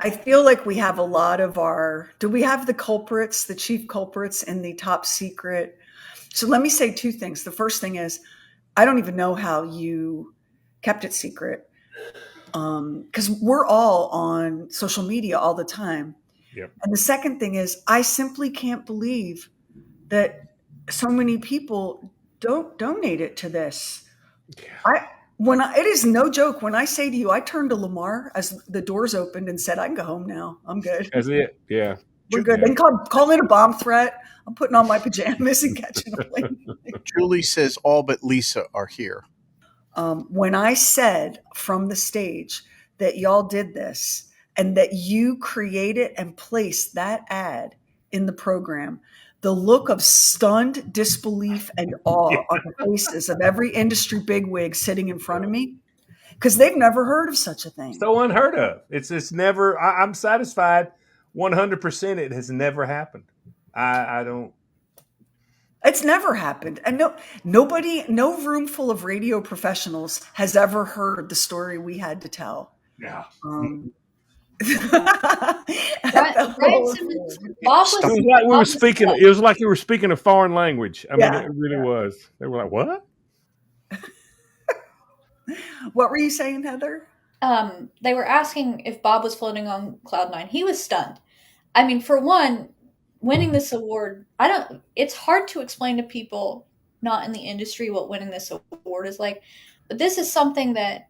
I feel like we have a lot of do we have the culprits, the chief culprits in the top secret? So let me say two things. The first thing is, I don't even know how you kept it secret. Because we're all on social media all the time. Yep. And the second thing is, I simply can't believe that so many people don't donate it to this. It is no joke when I say to you, I turned to Lamar as the doors opened and said, "I can go home now. I'm good. That's it. Yeah. We're good." Yeah. And call it a bomb threat. I'm putting on my pajamas and catching a plane. Julie says all but Lisa are here. When I said from the stage that y'all did this and that you created and placed that ad in the program, the look of stunned disbelief and awe on the faces of every industry bigwig sitting in front of me, because they've never heard of such a thing. So unheard of. It's never. I'm satisfied. 100%. It has never happened. I don't. It's never happened. And no room full of radio professionals has ever heard the story we had to tell. Yeah. It was like you were speaking a foreign language. I mean, it really was. They were like, "What?" What were you saying, Heather? They were asking if Bob was floating on cloud nine. He was stunned. I mean, for one, winning this award, it's hard to explain to people not in the industry what winning this award is like. But this is something that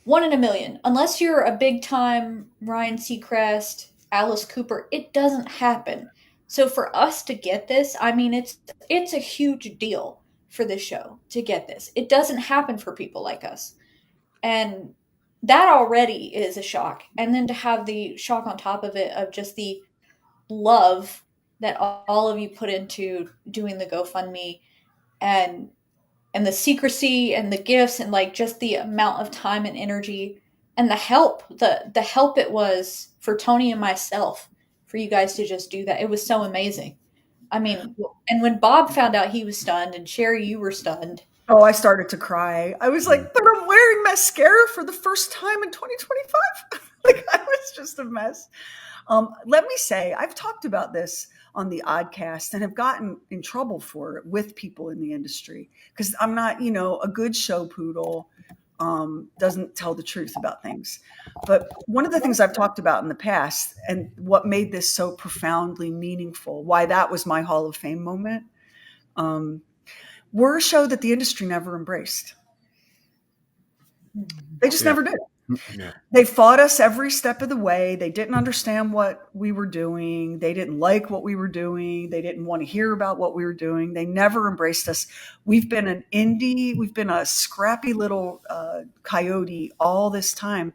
one in a million. Unless you're a big time Ryan Seacrest, Alice Cooper, it doesn't happen. So for us to get this, I mean, it's a huge deal for this show to get this. It doesn't happen for people like us. And that already is a shock. And then to have the shock on top of it of just the love that all of you put into doing the GoFundMe and the secrecy and the gifts and like just the amount of time and energy and the help it was for Tony and myself for you guys to just do that. It was so amazing. I mean, and when Bob found out, he was stunned, and Sheri, you were stunned. Oh, I started to cry. I was like, but I'm wearing mascara for the first time in 2025. Like, I was just a mess. Let me say, I've talked about this on the Oddcast and have gotten in trouble for it with people in the industry because I'm not, a good show poodle doesn't tell the truth about things. But one of the things I've talked about in the past and what made this so profoundly meaningful, why that was my Hall of Fame moment, we're a show that the industry never embraced. They just never did. Yeah. They fought us every step of the way. They didn't understand what we were doing. They didn't like what we were doing. They didn't want to hear about what we were doing. They never embraced us. We've been an indie. We've been a scrappy little coyote all this time.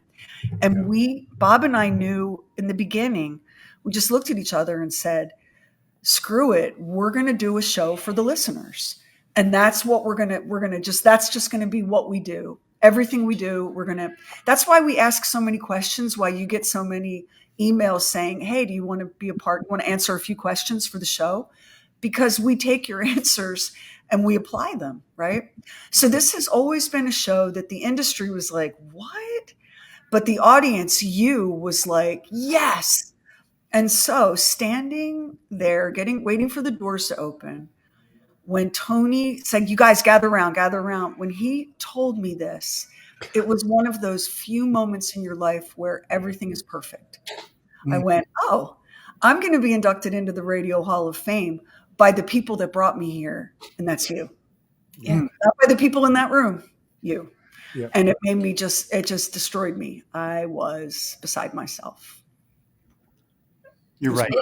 And Bob and I knew in the beginning, we just looked at each other and said, screw it. We're going to do a show for the listeners. And that's what that's just going to be what we do. Everything we do, that's why we ask so many questions, why you get so many emails saying, hey, do you want to be a part? You want to answer a few questions for the show? Because we take your answers and we apply them, right? So this has always been a show that the industry was like, what? But the audience, was like, yes. And so standing there, waiting for the doors to open, when Tony said, you guys gather around, when he told me this, it was one of those few moments in your life where everything is perfect. Mm-hmm. I went, oh, I'm going to be inducted into the Radio Hall of Fame by the people that brought me here. And that's you. Yeah. Not by the people in that room, you. Yeah. And it made me it just destroyed me. I was beside myself. You're right.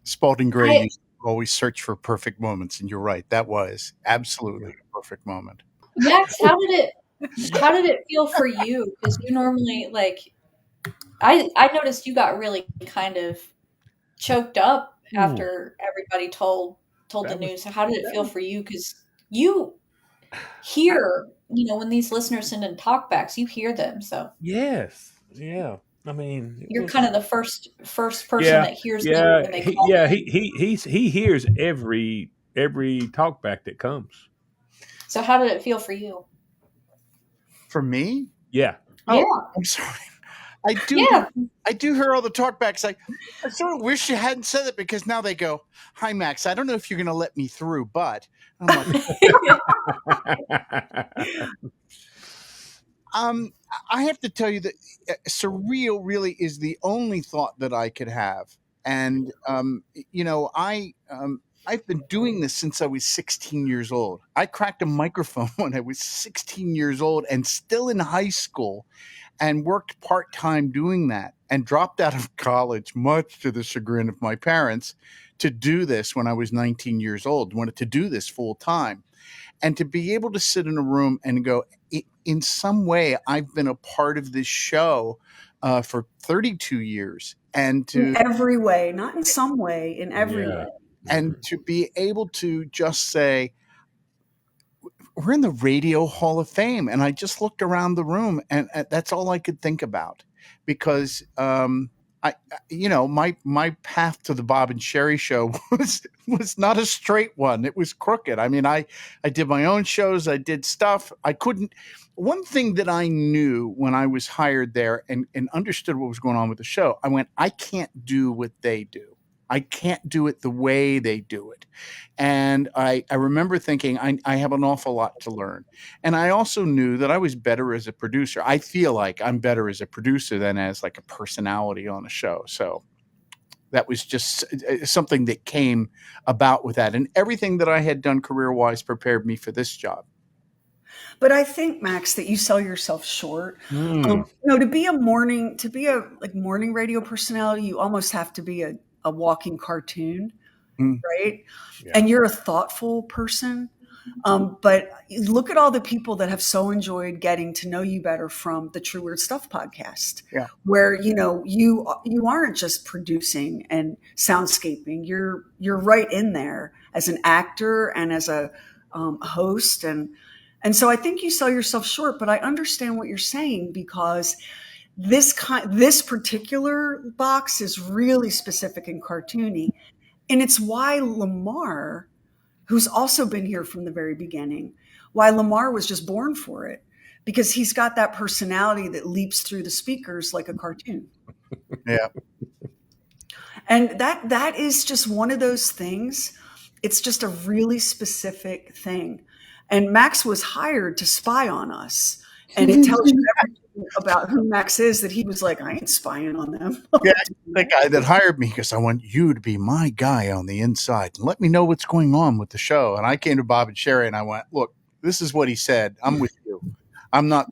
Spalding Gray always search for perfect moments, and you're right. That was absolutely a perfect moment. Max, how did it feel for you? Because you normally I noticed you got really kind of choked up after everybody told the news. So how did it feel for you? Because you hear, when these listeners send in talkbacks, you hear them. So yes, yeah. I mean, you're kind of the first person that hears them when they call them. He hears every talkback that comes. So how did it feel for you? For me, Yeah. Oh, Yeah. I'm sorry. I do. Yeah. I do hear all the talkbacks. I sort of wish you hadn't said it, because now they go, "Hi, Max. I don't know if you're going to let me through, but," I'm like, I have to tell you that surreal really is the only thought that I could have. And, I've been doing this since I was 16 years old. I cracked a microphone when I was 16 years old and still in high school, and worked part-time doing that, and dropped out of college, much to the chagrin of my parents, to do this when I was 19 years old, wanted to do this full time. And to be able to sit in a room and go, in some way, I've been a part of this show for 32 years. And in every way, not in some way, in every Yeah. way. And to be able to just say, we're in the Radio Hall of Fame. And I just looked around the room, and that's all I could think about, because my path to the Bob and Sheri show was not a straight one. It was crooked. I mean, I did my own shows. I did stuff. I couldn't. One thing that I knew when I was hired there, and understood what was going on with the show, I went, I can't do what they do. I can't do it the way they do it. And I remember thinking, I have an awful lot to learn. And I also knew that I was better as a producer. I feel like I'm better as a producer than as like a personality on a show. So that was just something that came about with that. And everything that I had done career-wise prepared me for this job. But I think, Max, that you sell yourself short. To be a morning radio personality, you almost have to be a walking cartoon, right? Yeah. And you're a thoughtful person. But look at all the people that have so enjoyed getting to know you better from the True Weird Stuff podcast, where you aren't just producing and soundscaping. You're right in there as an actor and as a host, and so I think you sell yourself short. But I understand what you're saying, because this particular box is really specific and cartoony, and it's why Lamar, who's also been here from the very beginning, why Lamar was just born for it, because he's got that personality that leaps through the speakers like a cartoon. Yeah. And that is just one of those things. It's just a really specific thing. And Max was hired to spy on us. And it tells you everything about who Max is, that he was like, I ain't spying on them. Yeah, the guy that hired me, because I want you to be my guy on the inside and let me know what's going on with the show. And I came to Bob and Sheri and I went, look, this is what he said. I'm with you. I'm not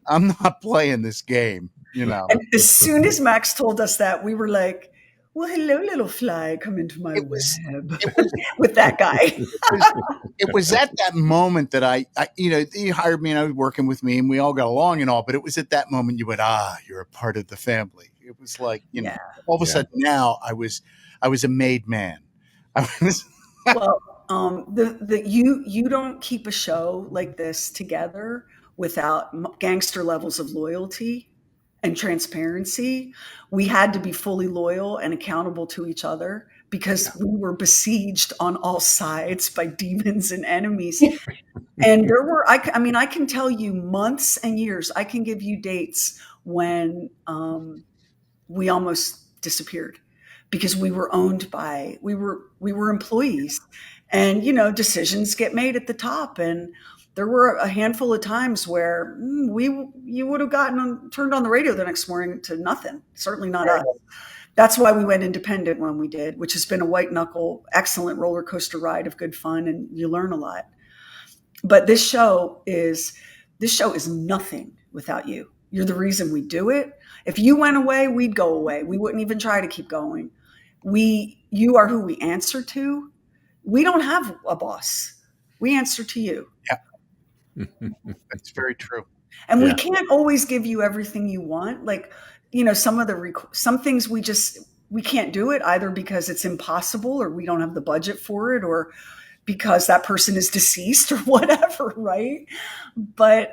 playing this game, And as soon as Max told us that, we were like, well, hello, little fly, come into my web with that guy. It was at that moment that he hired me and I was working with me and we all got along and all, but it was at that moment you went, you're a part of the family. It was like, all of a sudden now I was a made man. Well, you don't keep a show like this together without gangster levels of loyalty and transparency. We had to be fully loyal and accountable to each other, because we were besieged on all sides by demons and enemies. And there were, I can tell you months and years, I can give you dates when we almost disappeared, because we were owned by, we were employees, and decisions get made at the top. And there were a handful of times where you would have turned on the radio the next morning to nothing. Certainly not us. That's why we went independent when we did, which has been a white knuckle, excellent roller coaster ride of good fun, and you learn a lot. But this show is nothing without you. You're the reason we do it. If you went away, we'd go away. We wouldn't even try to keep going. You are who we answer to. We don't have a boss. We answer to you. Yeah. That's very true. And we can't always give you everything you want. Like, some things we can't do it, either because it's impossible or we don't have the budget for it, or because that person is deceased or whatever. Right. But,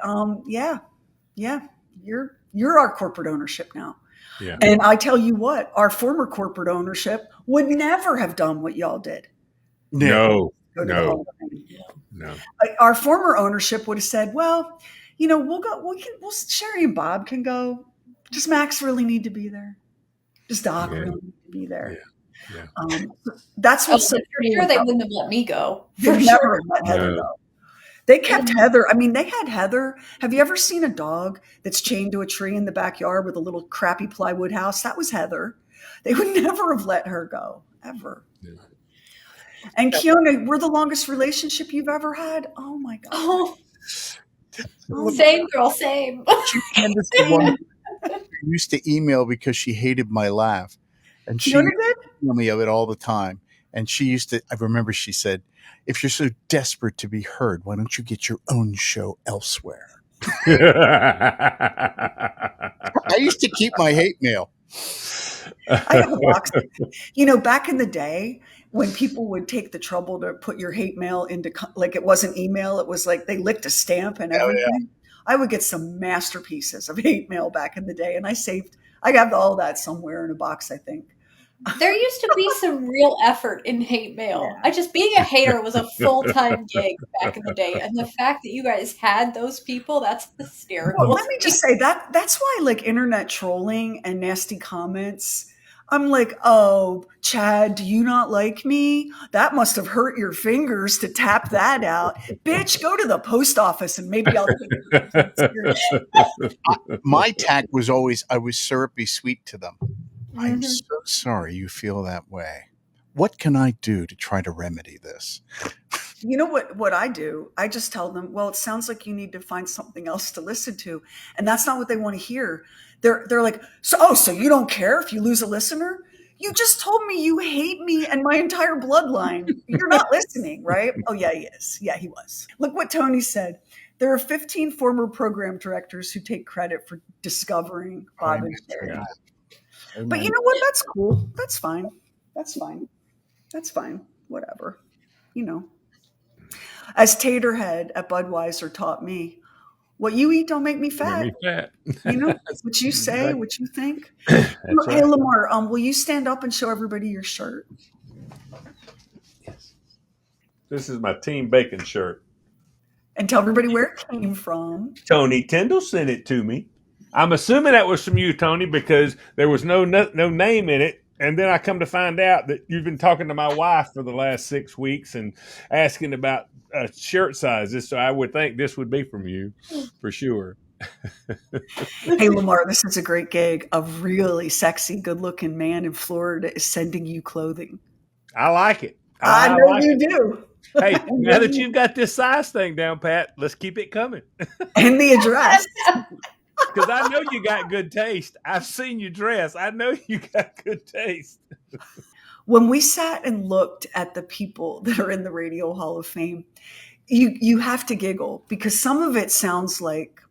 you're our corporate ownership now. Yeah. And I tell you what, our former corporate ownership would never have done what y'all did. No. Our former ownership would have said, well, we'll go. Sheri and Bob can go. Does Max really need to be there? Does Doc Yeah. really need to be there? Yeah. That's what's so for cool sure they about- wouldn't have let me go. They For never sure. let Heather No. go. They kept Heather. I mean, they had Heather. Have you ever seen a dog that's chained to a tree in the backyard with a little crappy plywood house? That was Heather. They would never have let her go, ever. Yeah. And Kiona, we're the longest relationship you've ever had. Oh my God. Oh, Oh, same girl, same. She remembers the one who used to email because she hated my laugh. And she Kiona did? email me of it all the time. And she used to, I remember she said, if you're so desperate to be heard, why don't you get your own show elsewhere? I used to keep my hate mail. I have a box. Back in the day when people would take the trouble to put your hate mail into, like, it wasn't email, it was like they licked a stamp and everything. I would get some masterpieces of hate mail back in the day, and I got all that somewhere in a box, I think. There used to be some real effort in hate mail. Being a hater was a full-time gig back in the day. And the fact that you guys had those people, that's hysterical. Well, let me just say that's why, like, internet trolling and nasty comments, I'm like, oh, Chad, do you not like me? That must have hurt your fingers to tap that out. Bitch, go to the post office and maybe I'll take it. My tack was always, I was syrupy sweet to them. I'm so sorry you feel that way. What can I do to try to remedy this? You know what I do? I just tell them, well, it sounds like you need to find something else to listen to. And that's not what they want to hear. They're like, so you don't care if you lose a listener? You just told me you hate me and my entire bloodline. You're not listening, right? Oh, yeah, he is. Yeah, he was. Look what Tony said. There are 15 former program directors who take credit for discovering Bob and Sheri. But you know what? That's cool. That's fine. That's fine. Whatever. As Taterhead at Budweiser taught me, what you eat don't make me fat. Make me fat. What you say, what you think. That's Hey, right. Lamar, will you stand up and show everybody your shirt? Yes. This is my Team Bacon shirt. And tell everybody where it came from. Tony Tyndall sent it to me. I'm assuming that was from you, Tony, because there was no name in it. And then I come to find out that you've been talking to my wife for the last 6 weeks and asking about shirt sizes. So I would think this would be from you for sure. Hey, Lamar, this is a great gig. A really sexy, good-looking man in Florida is sending you clothing. I like it. I know like you do. Hey, now that you've got this size thing down, Pat, let's keep it coming. And the address. Because I know you got good taste. I've seen you dress. I know you got good taste. When we sat and looked at the people that are in the Radio Hall of Fame, you have to giggle because some of it sounds like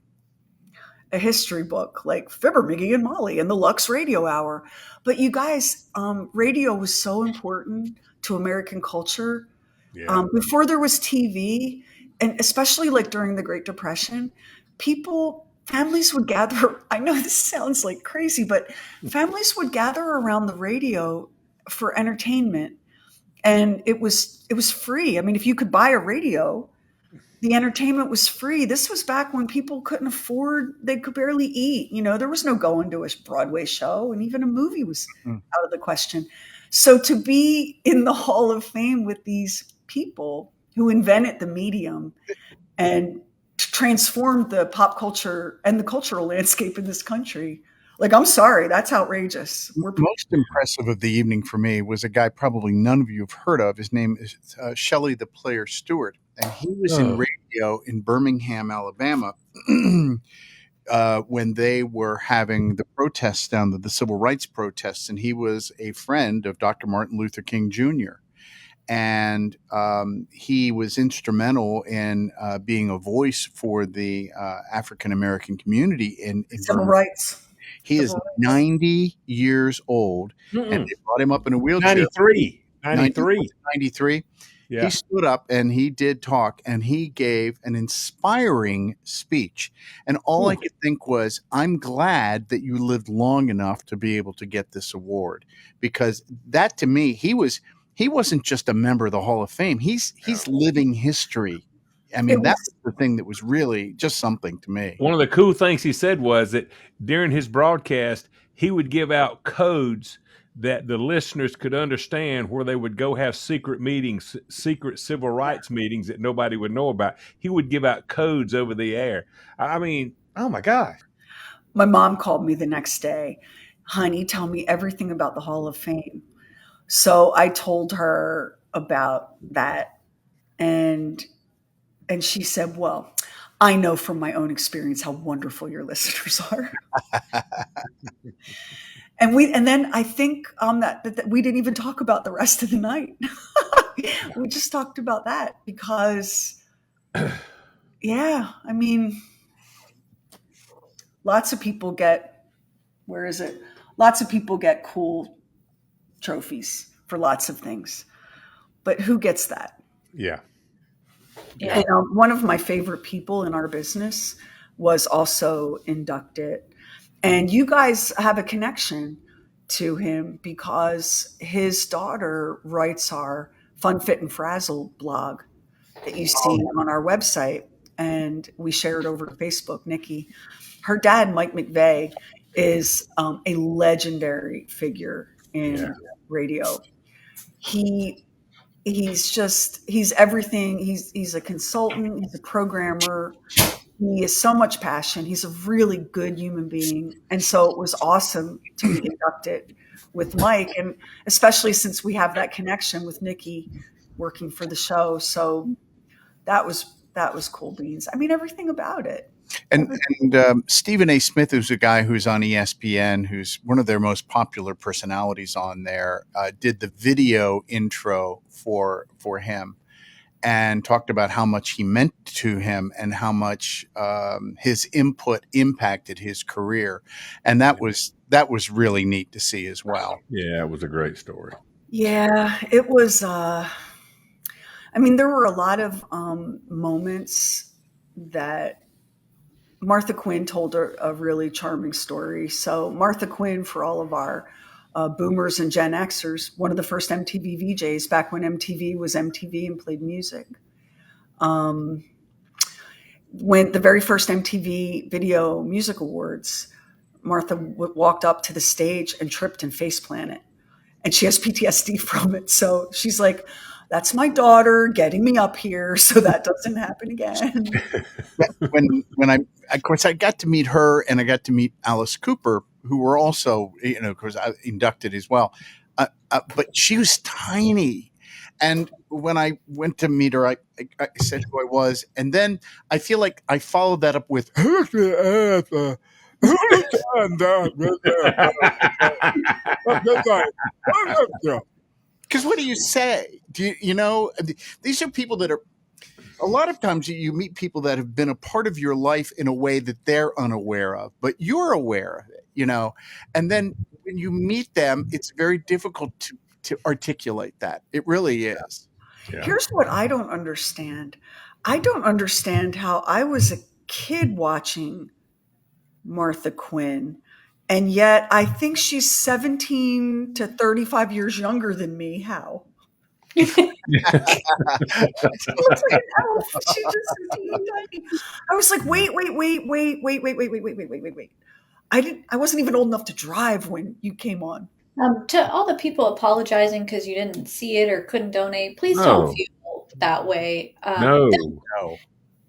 a history book, like Fibber, McGee, and Molly and the Lux Radio Hour. But you guys, radio was so important to American culture. Yeah. Before there was TV, and especially like during the Great Depression, families would gather. I know this sounds like crazy, but families would gather around the radio for entertainment. And it was free. I mean, if you could buy a radio, the entertainment was free. This was back when people couldn't afford, they could barely eat. There was no going to a Broadway show, and even a movie was out of the question. So to be in the Hall of Fame with these people who invented the medium and transformed the pop culture and the cultural landscape in this country, like, I'm sorry, that's outrageous. Most impressive of the evening for me was a guy probably none of you have heard of. His name is Shelley the Player Stewart, and he was in radio in Birmingham, Alabama, when they were having the protests down the civil rights protests, and he was a friend of Dr. Martin Luther King Jr., and he was instrumental in being a voice for the African American community in civil rights. He is 90 years old, and they brought him up in a wheelchair. 93. Yeah. He stood up and he did talk, and he gave an inspiring speech. And all I could think was, I'm glad that you lived long enough to be able to get this award, because that, to me, he wasn't just a member of the Hall of Fame. He's living history. I mean, that was the thing that was really just something to me. One of the cool things he said was that during his broadcast, he would give out codes that the listeners could understand, where they would go have secret meetings, secret civil rights meetings that nobody would know about. He would give out codes over the air. I mean, oh my gosh. My mom called me the next day. Honey, tell me everything about the Hall of Fame. So I told her about that. And she said, well, I know from my own experience how wonderful your listeners are. And then I think that we didn't even talk about the rest of the night. We just talked about that because, yeah, I mean, lots of people get cool trophies for lots of things, but who gets that? Yeah. And one of my favorite people in our business was also inducted. And you guys have a connection to him because his daughter writes our Fun, Fit, and Frazzle blog that you see on our website. And we share it over to Facebook, Nikki. Her dad, Mike McVeigh, is a legendary figure in radio. He's everything. He's a consultant. He's a programmer. He has so much passion. He's a really good human being. And so it was awesome to be inducted with Mike. And especially since we have that connection with Nikki working for the show. So that was cool beans. I mean, everything about it. And Stephen A. Smith, who's a guy who's on ESPN, who's one of their most popular personalities on there, did the video intro for him and talked about how much he meant to him and how much his input impacted his career. And that was really neat to see as well. Yeah, it was a great story. Yeah, it was. I mean, there were a lot of moments that Martha Quinn told a really charming story. So Martha Quinn, for all of our boomers and Gen Xers, one of the first MTV VJs back when MTV was MTV and played music. When the very first MTV Video Music Awards, Martha walked up to the stage and tripped and face planted. And she has PTSD from it. So she's like, that's my daughter getting me up here so that doesn't happen again. When I got to meet her and I got to meet Alice Cooper, who were also, of course, inducted as well. But she was tiny. And when I went to meet her, I said who I was. And then I feel like I followed that up with, because what do you say? These are people that are, a lot of times you meet people that have been a part of your life in a way that they're unaware of, but you're aware of it, and then when you meet them, it's very difficult to articulate that. It really is. Yeah. Here's what I don't understand. I don't understand how I was a kid watching Martha Quinn, and yet I think she's 17 to 35 years younger than me. How? She looks like an elf. She's just so tiny. I was like, wait. I wasn't even old enough to drive when you came on. To all the people apologizing because you didn't see it or couldn't donate, please don't feel that way. No.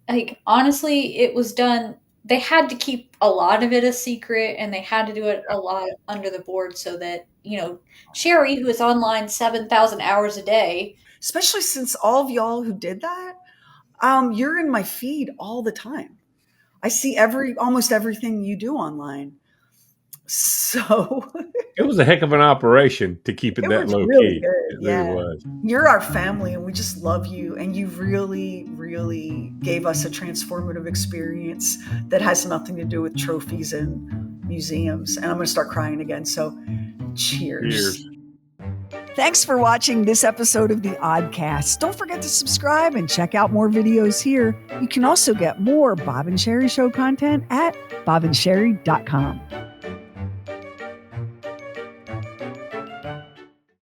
Like, honestly, it was done. They had to keep a lot of it a secret, and they had to do it a lot under the board so that, Sheri, who is online 7,000 hours a day. Especially since all of y'all who did that, you're in my feed all the time. I see almost everything you do online. So it was a heck of an operation to keep it that low really key. Good. It really was. You're our family, and we just love you. And you really, really gave us a transformative experience that has nothing to do with trophies and museums. And I'm going to start crying again. So cheers. Thanks for watching this episode of The Oddcast. Don't forget to subscribe and check out more videos here. You can also get more Bob and Sheri Show content at bobandsheri.com.